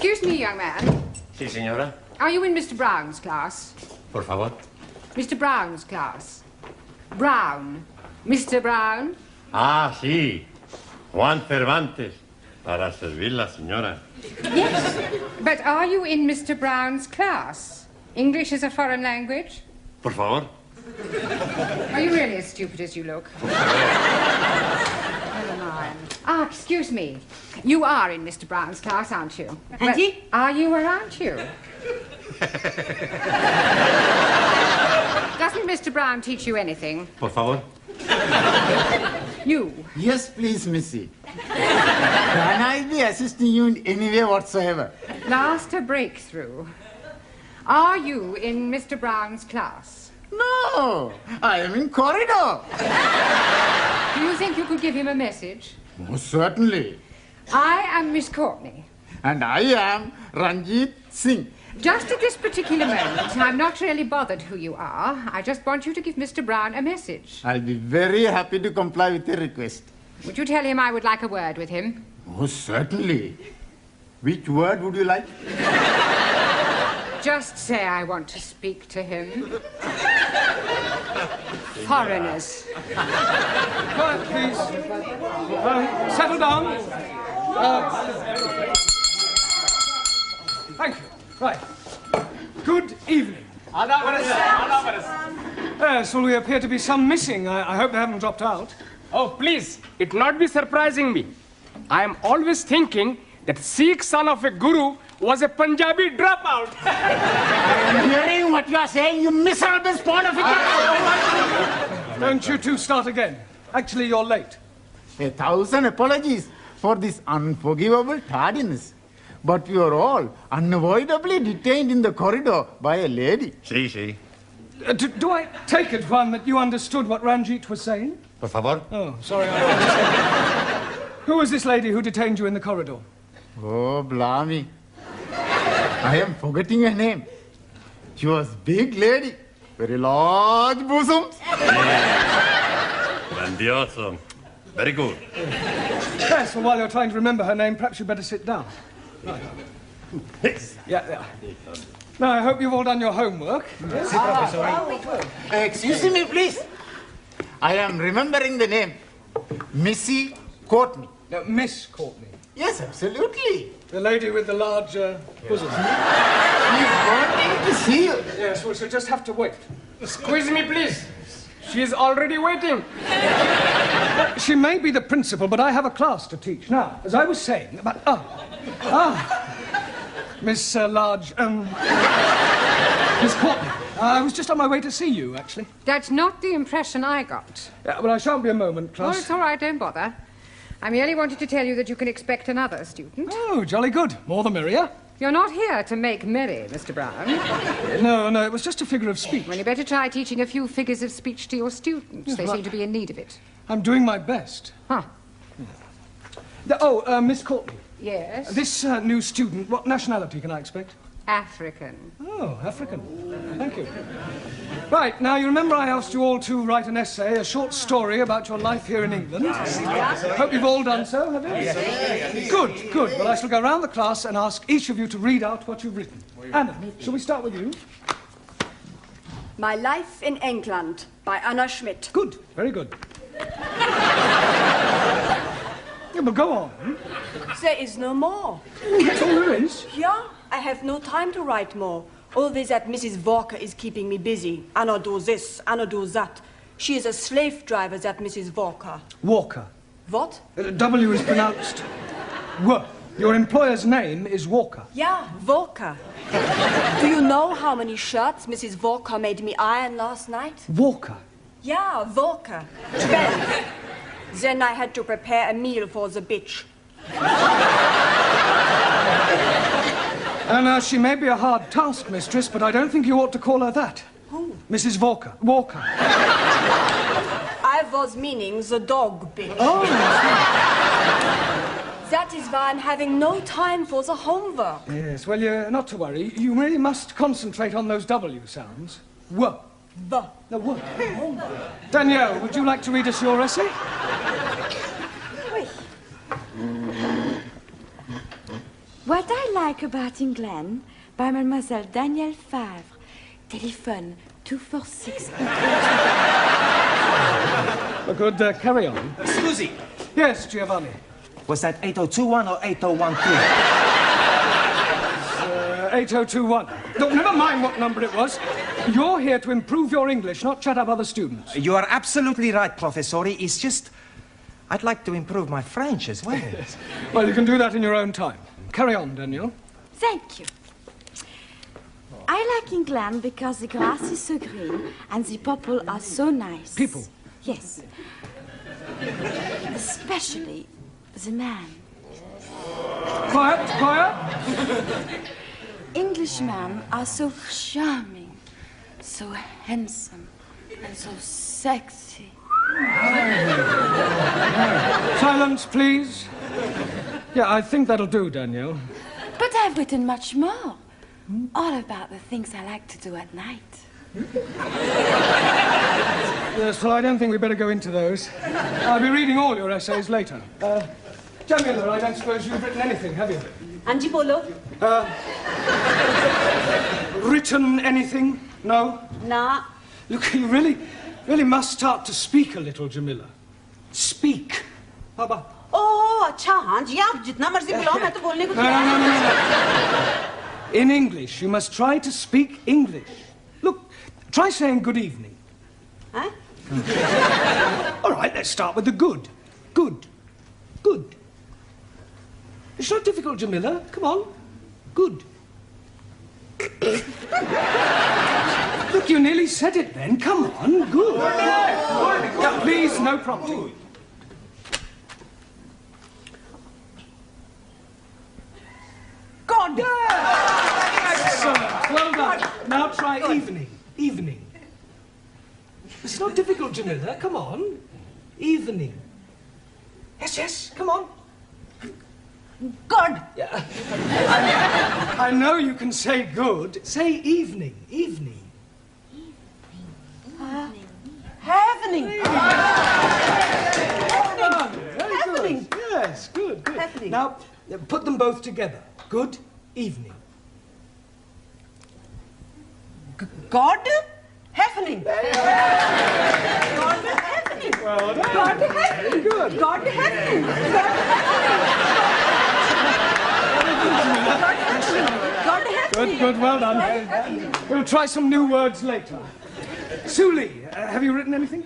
Excuse me, young man. Sí, señora. Are you in Mr. Brown's class? Por favor. Mr. Brown's class. Brown. Mr. Brown? Ah, sí. Juan Cervantes. Para servirla, señora. Yes. But are you in Mr. Brown's class? English is a foreign language? Por favor. Are you really as stupid as you look? Never mind. Ah, excuse me. You are in Mr. Brown's class, aren't you? Auntie? Are you or aren't you? Doesn't Mr. Brown teach you anything? Por favor. You? Yes, please, Missy. Can I be assisting you in any way whatsoever? Last a breakthrough. Are you in Mr. Brown's class? No, I am in corridor. Do you think you could give him a message? Most certainly. I am Miss Courtney. And I am Ranjit Singh. Just at this particular moment, I'm not really bothered who you are. I just want you to give Mr. Brown a message. I'll be very happy to comply with your request. Would you tell him I would like a word with him? Most certainly. Which word would you like? Just say I want to speak to him. Foreigners. Quiet, please. Settle down. Thank you. Right. Good evening. Yes, well, we appear to be some missing. I hope they haven't dropped out. Oh, please, it not be surprising me. I am always thinking that Sikh son of a guru was a Punjabi dropout. I'm hearing what you are saying, you miserable spawn of it. Don't you two start again. Actually, you're late. 1,000 apologies for this unforgivable tardiness. But we are all unavoidably detained in the corridor by a lady. Sí, sí. Do I take it, Juan, that you understood what Ranjit was saying? Por favor. Oh, sorry. I Who was this lady who detained you in the corridor? Oh, blimey. I am forgetting her name. She was big lady, very large bosoms. Grandioso. Very good. Yes, well, while you're trying to remember her name, perhaps you'd better sit down. Right. Yeah. Now, I hope you've all done your homework. Yes. Excuse me, please. I am remembering the name. Missy Courtney. No, Miss Courtney. Yes, absolutely. The lady with the large bosom. She's wanting to see you. Yes, well, she'll just have to wait. Squeeze me, please. She is already waiting. She may be the principal, but I have a class to teach. Now, as I was saying about... Miss Miss Courtney. I was just on my way to see you, actually. That's not the impression I got. Yeah, well, I shan't be a moment, Oh, class. it's all right, don't bother. I merely wanted to tell you that you can expect another student. Oh, jolly good. More the merrier. You're not here to make merry, Mr. Brown. No, it was just a figure of speech. Well, you better try teaching a few figures of speech to your students. Yes, They right. seem to be in need of it. I'm doing my best. Huh. Miss Courtney. Yes? This new student, what nationality can I expect? African. Oh, African. Thank you. Right, now you remember I asked you all to write an essay, a short story about your life here in England. Hope you've all done so, have you? Yes. Good. Well, I shall go round the class and ask each of you to read out what you've written. Anna, shall we start with you? My Life in England by Anna Schmidt. Good, very good. Yeah, but go on. There is no more. That's all there is. Yeah, I have no time to write more. Always that Mrs. Walker is keeping me busy. Anna do this, Anna do that. She is a slave driver, that Mrs. Walker. Walker. What? W is pronounced W. Your employer's name is Walker. Yeah, Walker. Do you know how many shirts Mrs. Walker made me iron last night? Walker. Yeah, Walker. 12. Then I had to prepare a meal for the bitch. Anna, she may be a hard taskmistress, but I don't think you ought to call her that. Who? Mrs. Walker. Walker. I was meaning the dog bitch. Oh, That is why I'm having no time for the homework. yes. Well, you're not to worry. You really must concentrate on those W sounds. W. The. No, W. Danielle, would you like to read us your essay? Oui. What I like about England by Mademoiselle Danielle Favre. Telephone 246. Good, carry on. Scusi, Yes, Giovanni. was that 8021 or 8013? 8021. Look, never mind what number it was. You're here to improve your English, not chat up other students. You are absolutely right, Professori. It's just, I'd like to improve my French as well. Well, you can do that in your own time. Carry on, Daniel. Thank you. I like England because the grass is so green and the people are so nice. People? Yes. Especially the man. Quiet, quiet. Englishmen are so charming, so handsome, and so sexy. Silence, please. Yeah, I think that'll do, Danielle. But I've written much more. All about the things I like to do at night. Yes, well, I don't think we'd better go into those. I'll be reading all your essays later. Jamila, I don't suppose you've written anything, have you? Angie Polo? Written anything? No? Nah. Look, you really must start to speak a little, Jamila. Speak. Baba. Oh, अच्छा हाँ जी आप जितना मर्जी बुलाओ मैं तो बोलने को No. In English, you must try to speak English. Look, try saying good evening. Huh? All right, let's start with the good. Good. Good. It's not difficult, Jamila. Come on. Good. Look, you nearly said it then. Come on. Good. Now, please, no prompting. God. Excellent. Well done. Now try evening. Evening. It's not difficult, Jamila. Come on. Evening. Yes, yes. Come on. God. Yeah. I know you can say good. Say evening. Evening. Happening. Very good. Yes, good, good. Happening. Now, put them both together. Good evening. God. Happening. God happening. Well done. God happening. Good. God happening. God happening. Good, good. Well done. We'll try some new words later. Suli, have you written anything?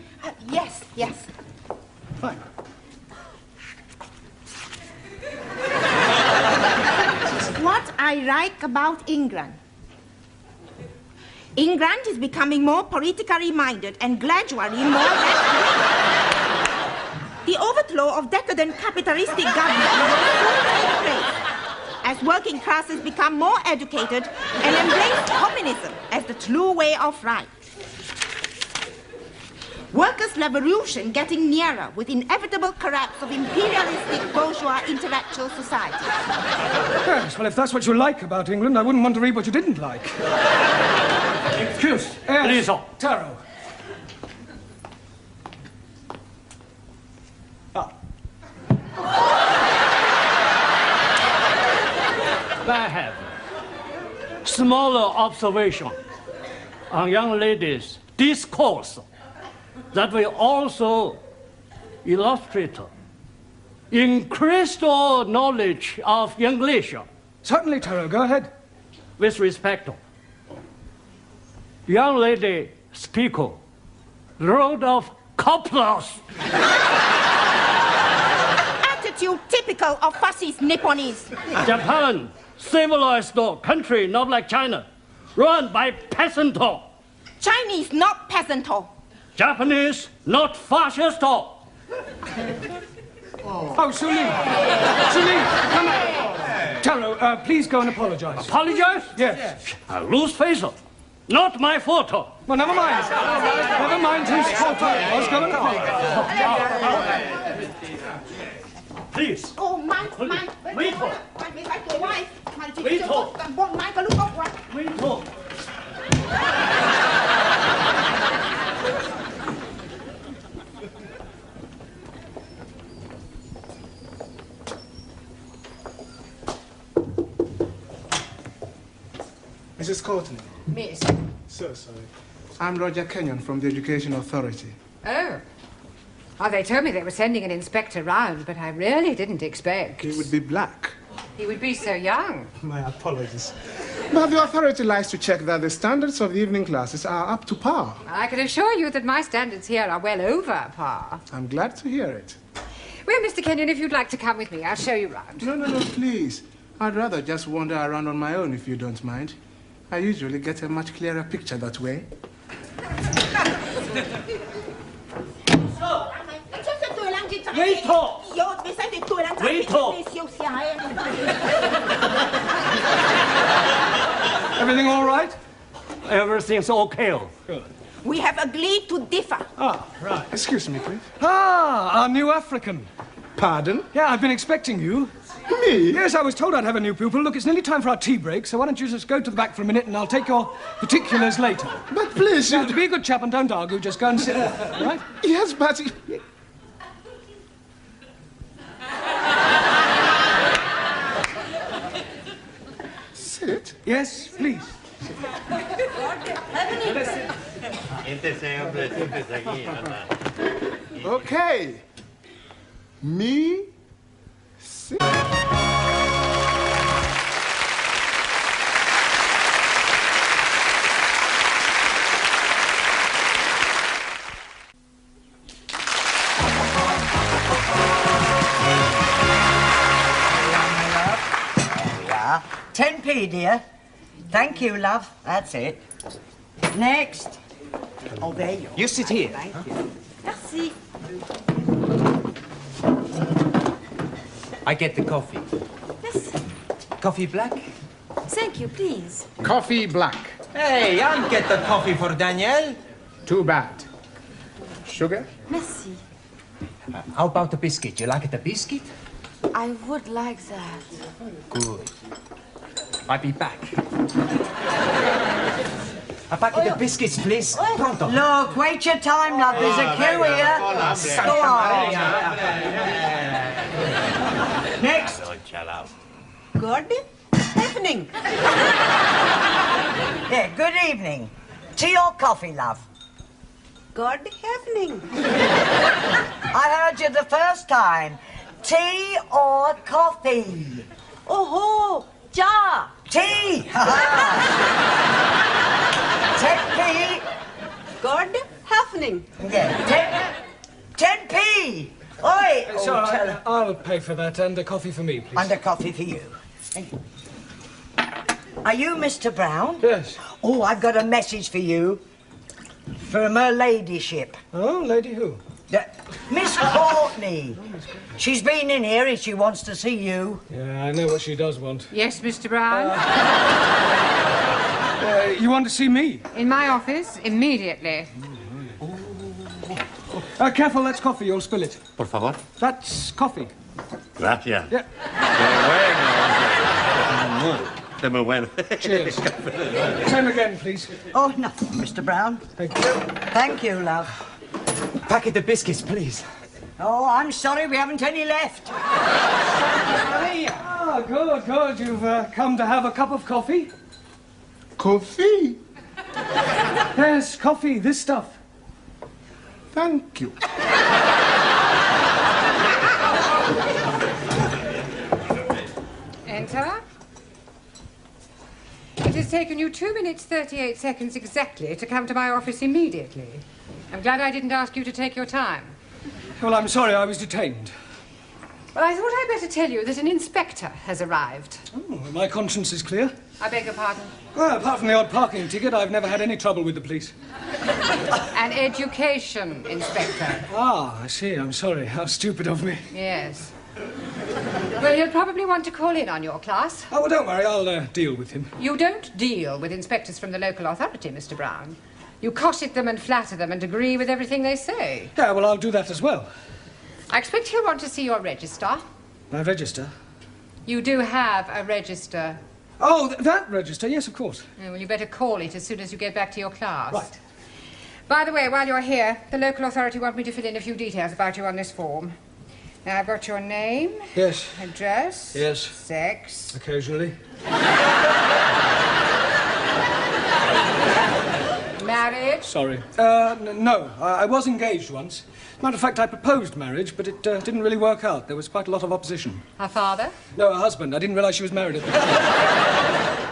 Yes, yes. Fine. What I like about England. England is becoming more politically minded and gradually more The overthrow of decadent capitalistic government will soon take place as working classes become more educated and embrace communism as the true way of life. Workers' revolution getting nearer with inevitable collapse of imperialistic bourgeois intellectual society. Yes, well, if that's what you like about England, I wouldn't want to read what you didn't like. Excuse. Yes, Please. Taro. I have smaller observation on young ladies' discourse that will also illustrate increased knowledge of English. Certainly, Taro, go ahead. With respect, young lady speaker, load of couplers. Attitude typical of fascist Nipponese. Japan, civilized country, not like China, run by peasant. Chinese, not peasant. Japanese, not fascist. Oh, Suli. Suli, come on. Taro, please go and apologize. Apologize? Yes. I lose face. Not my fault. Well, never mind. Never mind whose fault it was. Go and apologize. Please. Oh, mine. Wait. Mrs. Courtney. Miss. So sorry. I'm Roger Kenyon from the Education Authority. Oh. Oh, they told me they were sending an inspector round, but I really didn't expect. He would be black. He would be so young. My apologies. But the authority likes to check that the standards of the evening classes are up to par. I can assure you that my standards here are well over par. I'm glad to hear it. Well, Mr. Kenyon, if you'd like to come with me, I'll show you round. No, please. I'd rather just wander around on my own if you don't mind. I usually get a much clearer picture that way. Wait talk. Wait talk. Everything all right? Everything's okay. Good. We have agreed to differ. Ah, right. Excuse me, please. Ah, our new African. Pardon? Yeah, I've been expecting you. Me? Yes, I was told I'd have a new pupil. Look, it's nearly time for our tea break, so why don't you just go to the back for a minute and I'll take your particulars later. But please, now, to be a good chap and don't argue, just go and sit there, all right? Yes, but... Sit? Yes, please. Okay. Me. Sit. Yeah. 10p, dear. Thank you, love. That's it. Next. Oh, there you are. You sit here. Thank you. Merci. I get the coffee. Yes. Coffee black? Thank you, please. Coffee black. Hey, I'll get the coffee for Danielle. Too bad. Sugar? Merci. How about the biscuit? You like the biscuit? I would like that. Good. I'll be back. A packet of biscuits, please. Pronto. Look, wait your time, love. There's a queue here. Go on. Next. Good evening. Yeah, good evening. Tea or coffee, love? Good evening. I heard you the first time. Tea or coffee? Oh, ja. Tea! 10p. Good evening. Yeah, 10p. Oi! It's all right. I'll pay for that and a coffee for me, please. And a coffee for you. Are you Mr. Brown? Yes. Oh, I've got a message for you. From her ladyship. Oh, lady who? Miss Courtney. She's been in here and she wants to see you. Yeah, I know what she does want. Yes, Mr. Brown? You want to see me? In my office, immediately. Careful, that's coffee. You'll spill it. Por favor. That's coffee. Gracias. Yeah. De muy bueno. Cheers. Same again, please. Oh, nothing, Mr. Brown. Thank you. Thank you, love. Packet of biscuits, please. Oh, I'm sorry, we haven't any left. Ah, good, good. You've come to have a cup of coffee? Coffee? Yes, coffee, this stuff. Thank you. Enter. It has taken you 2 minutes, 38 seconds exactly to come to my office immediately. I'm glad I didn't ask you to take your time. Well, I'm sorry, I was detained. Well, I thought I'd better tell you that an inspector has arrived. Oh, my conscience is clear. I beg your pardon? Well, apart from the odd parking ticket, I've never had any trouble with the police. An education inspector. Ah, I see. I'm sorry. How stupid of me. Yes. Well, you'll probably want to call in on your class. Oh, well, don't worry. I'll deal with him. You don't deal with inspectors from the local authority, Mr. Brown. You cosset them and flatter them and agree with everything they say. Yeah, well, I'll do that as well. I expect he'll want to see your register. My register? You do have a register. Oh, that register? Yes, of course. Well, you better call it as soon as you get back to your class. Right. By the way, while you're here, the local authority want me to fill in a few details about you on this form. Now, I've got your name. Yes. Address. Yes. Sex. Occasionally. Married? Sorry. No, I was engaged once. Matter of fact, I proposed marriage, but it didn't really work out. There was quite a lot of opposition. Her father? No, her husband. I didn't realise she was married at the time.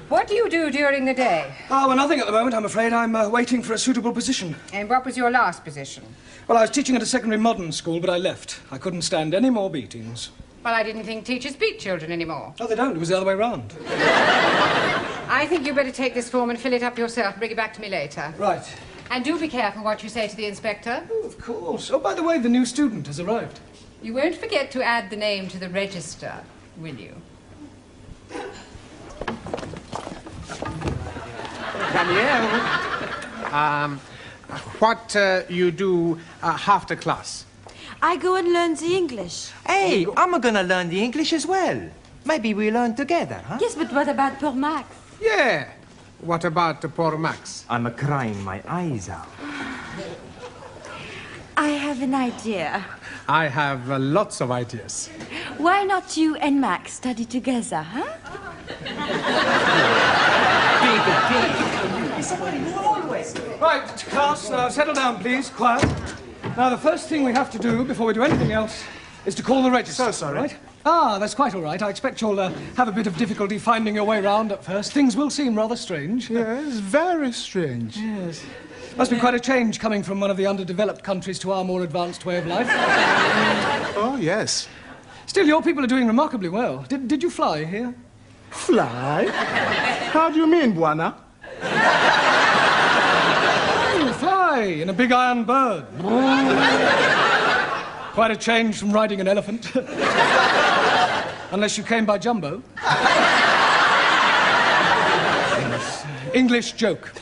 What do you do during the day? Oh, well, nothing at the moment, I'm afraid. I'm waiting for a suitable position. And what was your last position? Well, I was teaching at a secondary modern school, but I left. I couldn't stand any more beatings. Well, I didn't think teachers beat children anymore. Oh, they don't. It was the other way round. I think you better take this form and fill it up yourself and bring it back to me later. Right. And do be careful what you say to the inspector. Oh, of course. Oh, by the way, the new student has arrived. You won't forget to add the name to the register, will you? Danielle, what you do after class? I go and learn the English. Hey, I'm gonna learn the English as well. Maybe we learn together, huh? Yes, but what about poor Max? Yeah. What about poor Max? I'm crying my eyes out. I have an idea. I have lots of ideas. Why not you and Max study together, huh? Right, class, now settle down, please. Quiet. Now, the first thing we have to do before we do anything else is to call the register. So sorry. Right? Ah, that's quite all right. I expect you'll have a bit of difficulty finding your way round at first. Things will seem rather strange. Yes, very strange. Yes. Must be quite a change coming from one of the underdeveloped countries to our more advanced way of life. Oh, yes. Still, your people are doing remarkably well. Did you fly here? Fly? How do you mean, Buana? Fly in a big iron bird. Quite a change from riding an elephant. Unless you came by jumbo. English joke.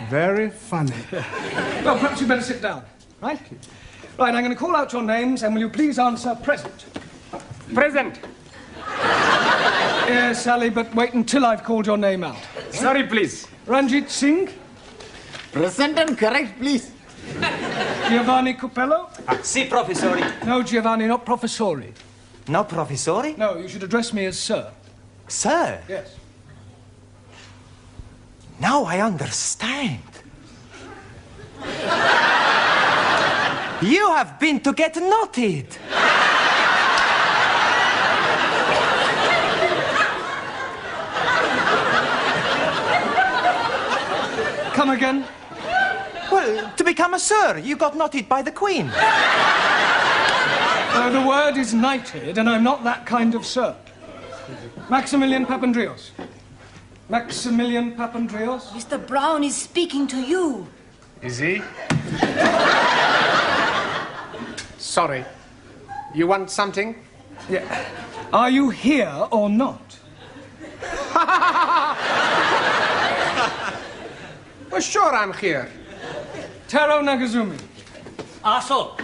Very funny. Well, perhaps you better sit down, right? Right, I'm going to call out your names, and will you please answer present? Present. Yes, Sally, but wait until I've called your name out. Sorry, please. Ranjit Singh? Present and correct, please. Giovanni Cupello? Si, professori. No, Giovanni, not professori. No, professori? No, you should address me as sir. Sir? Yes. Now I understand. You have been to get knotted. Come again? Well, to become a sir, you got knotted by the Queen. The word is knighted, and I'm not that kind of sir. Maximilian Papandreous. Maximilian Papandreous? Mr. Brown is speaking to you. Is he? Sorry. You want something? Yeah. Are you here or not? Well, sure I'm here. Taro Nagazumi. Aso.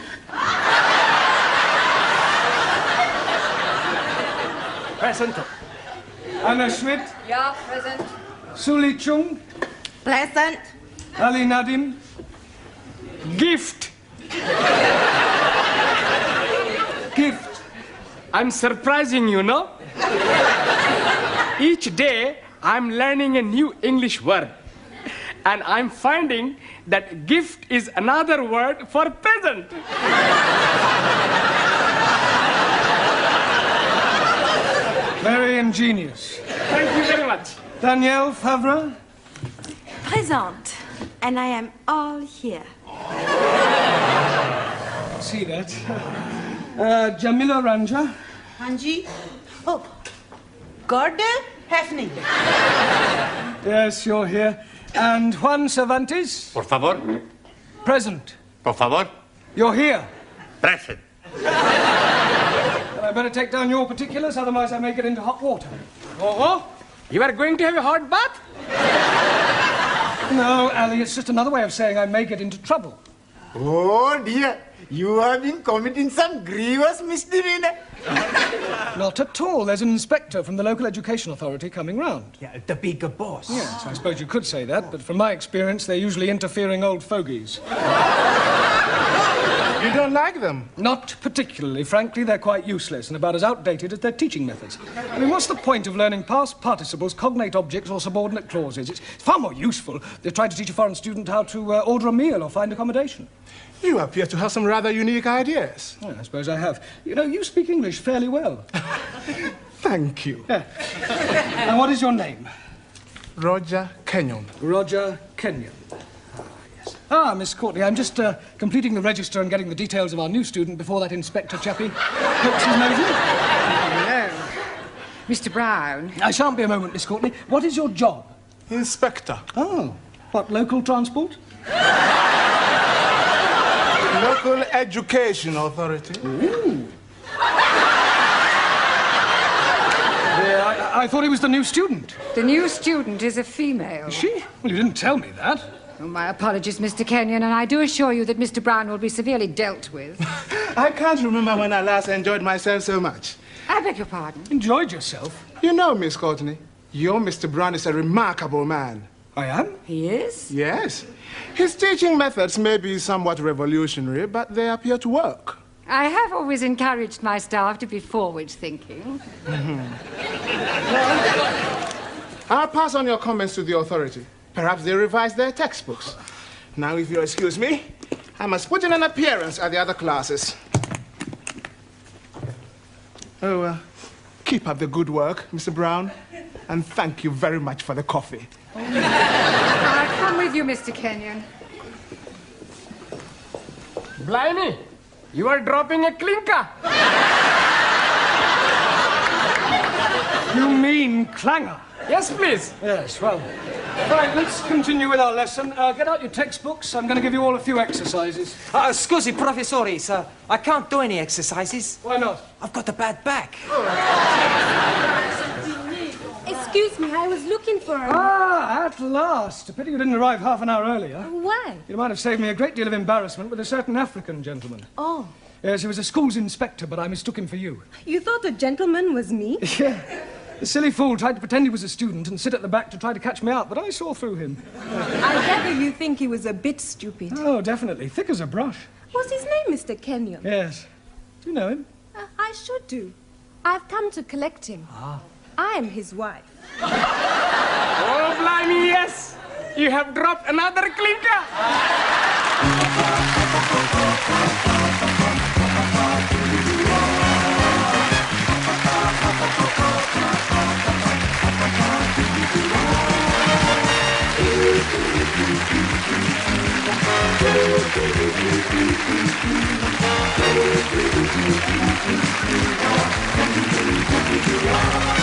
Present. Anna Schmidt. Yeah, present. Suli Chung. Pleasant. Ali Nadim. Gift. Gift. I'm surprising you, no? Each day, I'm learning a new English word. And I'm finding that gift is another word for present. Very ingenious. Thank you very much. Danielle Favre. Present. And I am all here. See that. Jamila Ranja. Hanji? Oh, Gordon Hefning. Yes, you're here. And Juan Cervantes. Por favor. Present. Por favor. You're here. Present. I better take down your particulars, otherwise I may get into hot water. Oh, you are going to have a hot bath? No, Ali, it's just another way of saying I may get into trouble. Oh dear, you have been committing some grievous misdemeanor. Not at all. There's an inspector from the local education authority coming round. Yeah, the bigger boss. Yes, I suppose you could say that, but from my experience, they're usually interfering old fogies. You don't like them? Not particularly. Frankly, they're quite useless and about as outdated as their teaching methods. I mean, what's the point of learning past participles, cognate objects, or subordinate clauses? It's far more useful if they try to teach a foreign student how to order a meal or find accommodation. You appear to have some rather unique ideas. Yeah, I suppose I have. You know, you speak English fairly well. Thank you. Yeah. And what is your name? Roger Kenyon. Roger Kenyon. Miss Courtney, I'm just completing the register and getting the details of our new student before that inspector chappie pokes his nose in. Hello. Mr. Brown. I shan't be a moment, Miss Courtney. What is your job? Inspector. Oh. What, local transport? Local Education Authority. Ooh. I thought he was the new student. The new student is a female. Is she? Well, you didn't tell me that. Oh, my apologies, Mr. Kenyon, and I do assure you that Mr. Brown will be severely dealt with. I can't remember when I last enjoyed myself so much. I beg your pardon? Enjoyed yourself? You know, Miss Courtney, your Mr. Brown is a remarkable man. I am? He is? Yes. His teaching methods may be somewhat revolutionary, but they appear to work. I have always encouraged my staff to be forward-thinking. I'll pass on your comments to the authority. Perhaps they revise their textbooks. Now, if you'll excuse me, I must put in an appearance at the other classes. Keep up the good work, Mr. Brown, and thank you very much for the coffee. I'll come with you, Mr. Kenyon. Blimey, you are dropping a clinker. You mean clanger? Yes, please. Yes, well. Right, let's continue with our lesson. Get out your textbooks. I'm going to give you all a few exercises. Scusi, professore, sir. I can't do any exercises. Why not? I've got a bad back. Excuse me, I was looking for her. Ah, at last. A pity you didn't arrive half an hour earlier. Why? You might have saved me a great deal of embarrassment with a certain African gentleman. Oh. Yes, he was a school's inspector, but I mistook him for you. You thought the gentleman was me? Yeah. The silly fool tried to pretend he was a student and sit at the back to try to catch me out, but I saw through him. I gather you think he was a bit stupid. Oh, definitely. Thick as a brush. What's his name, Mr. Kenyon? Yes. Do you know him? I should do. I've come to collect him. I am his wife. Oh, blimey, yes. You have dropped another clinker. Wow.